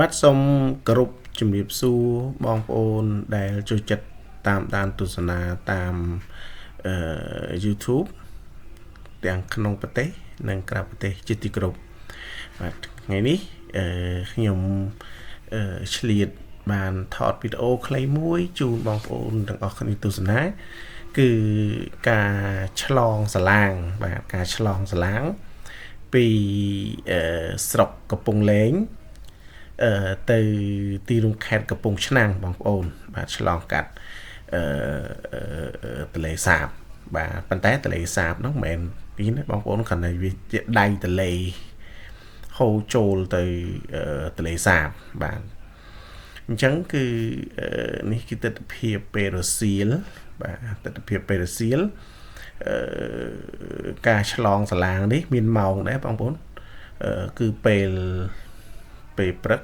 បាទសូមគោរពជំរាបសួរបងប្អូនដែលចូលចិត្តតាមដានទស្សនាតាមYouTube ទាំងក្នុងប្រទេសនិងក្រៅប្រទេសជាទីគោរពបាទថ្ងៃនេះខ្ញុំឆ្លៀតបានថតវីដេអូខ្លីមួយជូនបងប្អូនទាំងអស់គ្នាទស្សនាគឺការឆ្លងសាឡាងបាទការឆ្លងសាឡាងពីស្រុកកំពង់លែងទៅទីរួមខេត្តកំពង់ឆ្នាំងបងប្អូនបាទឆ្លងកាត់ទន្លេសាបបាទប៉ុន្តែទន្លេសាបនោះមិនមែនពីណាបងប្អូនគ្រាន់តែវាជាដៃទន្លេហូរចូលទៅទន្លេសាបបាទអញ្ចឹងគឺនេះគឺទស្សនវិជ្ជាពេលរសៀលបាទទស្សនវិជ្ជាពេលរសៀលការឆ្លងសាឡាងនេះមានម៉ោងដែរបងប្អូនគឺពេលព្រឹក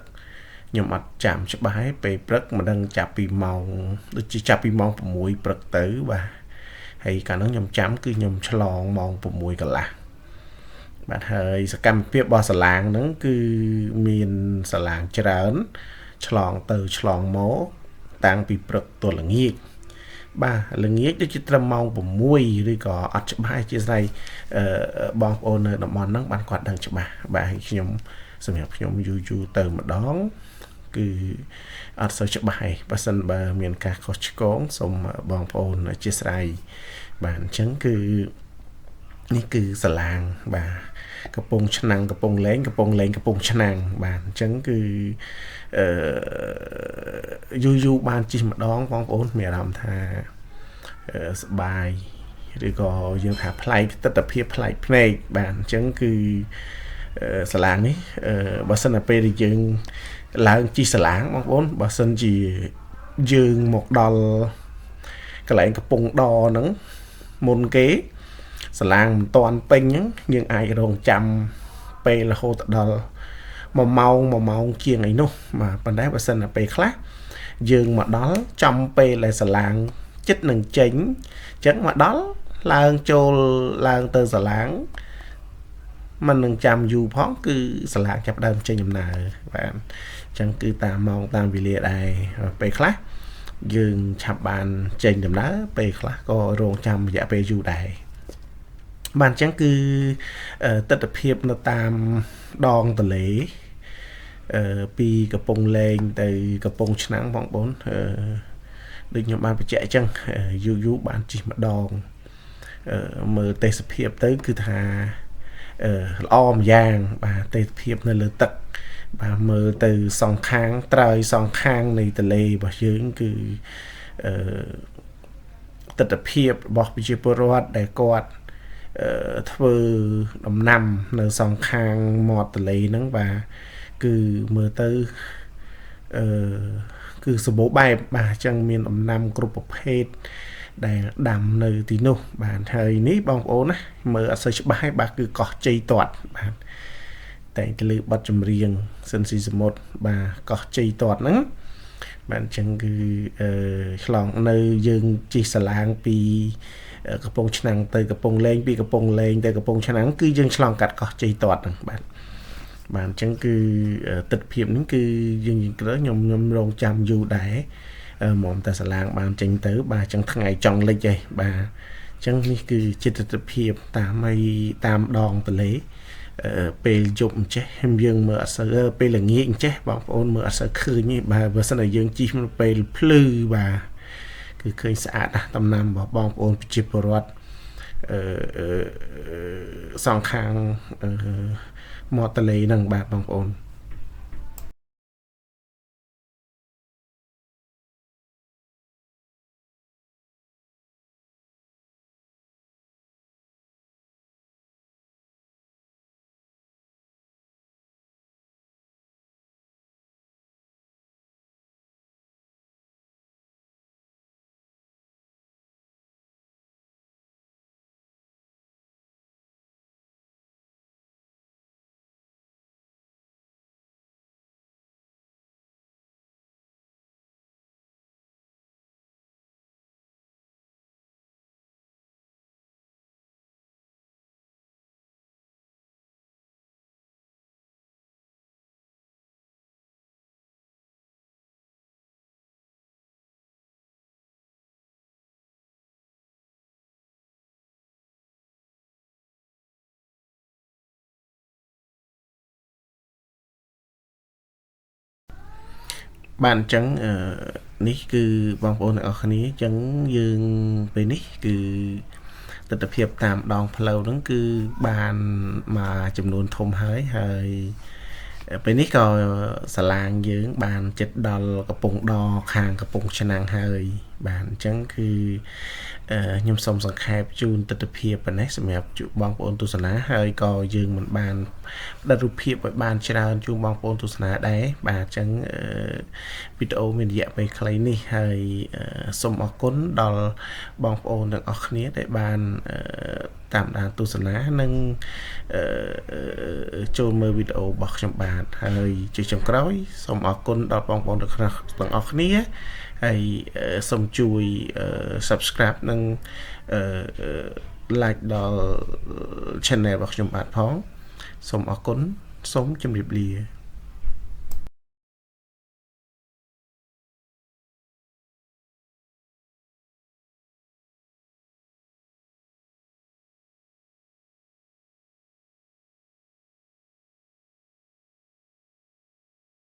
ខ្ញុំអត់ចាំច្បាស់ទេពេលព្រឹកមិនដឹងចាប់ពីម៉ោងដូចជាចាប់ពីម៉ោង6ព្រឹកទៅបាទហើយកាលនោះខ្ញុំចាំគឺខ្ញុំឆ្លងម៉ោង6កន្លះបាទហើយសកម្មភាពរបស់សាឡាងហ្នឹងគឺមានសាឡាងច្រើនឆ្លងទៅឆ្លងមកតាំងពីព្រឹកទល់ល្ងាចបាទល្ងាចដូចជាត្រឹមម៉ោង6ឬក៏អត់ច្បាស់ជាស្អីបងប្អូននៅតំបន់ហ្នឹងបានគាត់ដឹងច្បាស់បាទហើយខ្ញុំសម្រាប់ខ្ញុំយូរទៅម្ដងគឺអត់សូវច្បាស់ទេបើសិនបើមានការខុសឆ្គងសូមបងប្អូនអធិស្ឋានបាទអញ្ចឹងគឺនេះគឺសាឡាងបាទកំពង់ឆ្នាំងកំពង់លែងកំពង់លែងកំពង់ឆ្នាំងបាទអញ្ចឹងគឺយូរបានជិះម្ដងបងប្អូនមានអារម្មណ៍ថាសប្បាយឬក៏យើងថាប្លែកទស្សនវិជ្ជាប្លែកភ្នែកបាទអញ្ចឹងគឺសាឡាងនេះបើសិនតែពេលដែលយើងឡើងជិះសាឡាងបងប្អូនបើសិនជាយើងមកដល់កន្លែងកំពង់ដរហ្នឹងមុនគេសាឡាងមិនតាន់ពេញហ្នឹងយើងអាចរងចាំពេលរហូតដល់1ម៉ោងជាងអីនោះបាទប៉ុន្តែបើសិនតែពេលខ្លះយើងមកដល់ចំពេលដែលសាឡាងចិត្តនឹងចេញអញ្ចឹងមកដល់ឡើងចូលឡើងទៅសាឡាងมันនឹងចាំយូរផងគឺសាឡាងចាប់ដើមចេញដំណើរបាទអញ្ចឹងគឺតាមម៉ោងតាមវេលាដែរពេលខ្លះយើងឆាប់បានចេញដំណើរពេលខ្លះក៏រងចាំរយៈពេលយូរដែរបាទអញ្ចឹងគឺទស្សនវិជ្ជានៅតាមដងទន្លេពីកំពង់លែងទៅកំពង់ឆ្នាំងបងប្អូនដូចខ្ញុំបានបញ្ជាក់អញ្ចឹងយូរបានជិះម្ដងមើលទេសភាពទៅគឺថាល្អម្យ៉ាងបាទទេសភាពនៅលើទឹកបាទមើលទៅសងខាងត្រើយសងខាងនៃទន្លេរបស់យើងគឺទស្សនវិជ្ជារបស់ប្រជាពលរដ្ឋដែលគាត់ធ្វើដំណាំនៅសងខាងមាត់ទន្លេហ្នឹងបាទគឺមើលទៅគឺសម្បូរបែបបាទអញ្ចឹងមានដំណាំគ្រប់ប្រភេទដែលដាំនៅទីនោះបាទហើយនេះបងប្អូនណាមើលអត់សូវច្បាស់ទេបាទគឺកោះជ័យទាត់បាទតែទៅលើបទចម្រៀងសិនស៊ីសមុទ្របាទកោះជ័យទាត់ហ្នឹងបាទអញ្ចឹងគឺឆ្លងនៅយើងជិះសាឡាងពីកំពង់ឆ្នាំងទៅកំពង់លែងពីកំពង់លែងទៅកំពង់ឆ្នាំងគឺយើងឆ្លងកាត់កោះជ័យទាត់ហ្នឹងបាទបាទអញ្ចឹងគឺទិដ្ឋភាពនេះគឺយើងខ្ញុំរងចាំយូរដែរមកតែសាឡាងបានចេញទៅបាទអញ្ចឹងថ្ងៃចង់លិចឯងបាទអញ្ចឹងនេះគឺជាទិដ្ឋភាពតាមដងទន្លេពេលយប់អញ្ចេះយើងមើលអត់សូវពេលល្ងាចអញ្ចេះបងប្អូនមើលអត់សូវឃើញទេបាទបើសិនតែយើងជិះពេលភ្លឺបាទគឺឃើញស្អាតណាស់ដំណាំរបស់បងប្អូនប្រជាពលរដ្ឋសងខាងមាត់ទន្លេហ្នឹងបាទបងប្អូន bạn chẳng ní cứ bong bóng ở khní chẳng dương về ní cứ tật tập hiệp tạm đòn lâu nó cứ bàn mà chùm luôn thôm hơi hơi ពេលនេះក៏សាឡាងយើងបានចិត្តដល់កំពង់ដរខាងកំពង់ឆ្នាំងហើយបាទអញ្ចឹងគឺខ្ញុំសូមសង្ខេបជូនទស្សនវិជ្ជាប៉ុណ្ណេះសម្រាប់បងប្អូនទស្សនាហើយក៏យើងមិនបានផ្ដល់រូបភាពឲ្យបានច្រើនជូនបងប្អូនទស្សនាដែរបាទអញ្ចឹងវីដេអូមានរយៈពេលខ្លីនេះហើយសូមអរគុណដល់បងប្អូនទាំងអស់គ្នាដែលបានតាមដានទស្សនានិងចូលមើលវីដេអូរបស់ខ្ញុំបាទហើយជាចុងក្រោយសូមអរគុណដល់បងប្អូនទាំងអស់គ្នាហើយសូមជួយ subscribe និងlike ដល់ channel របស់ខ្ញុំបាទផងសូមអរគុណសូមជម្រាបលា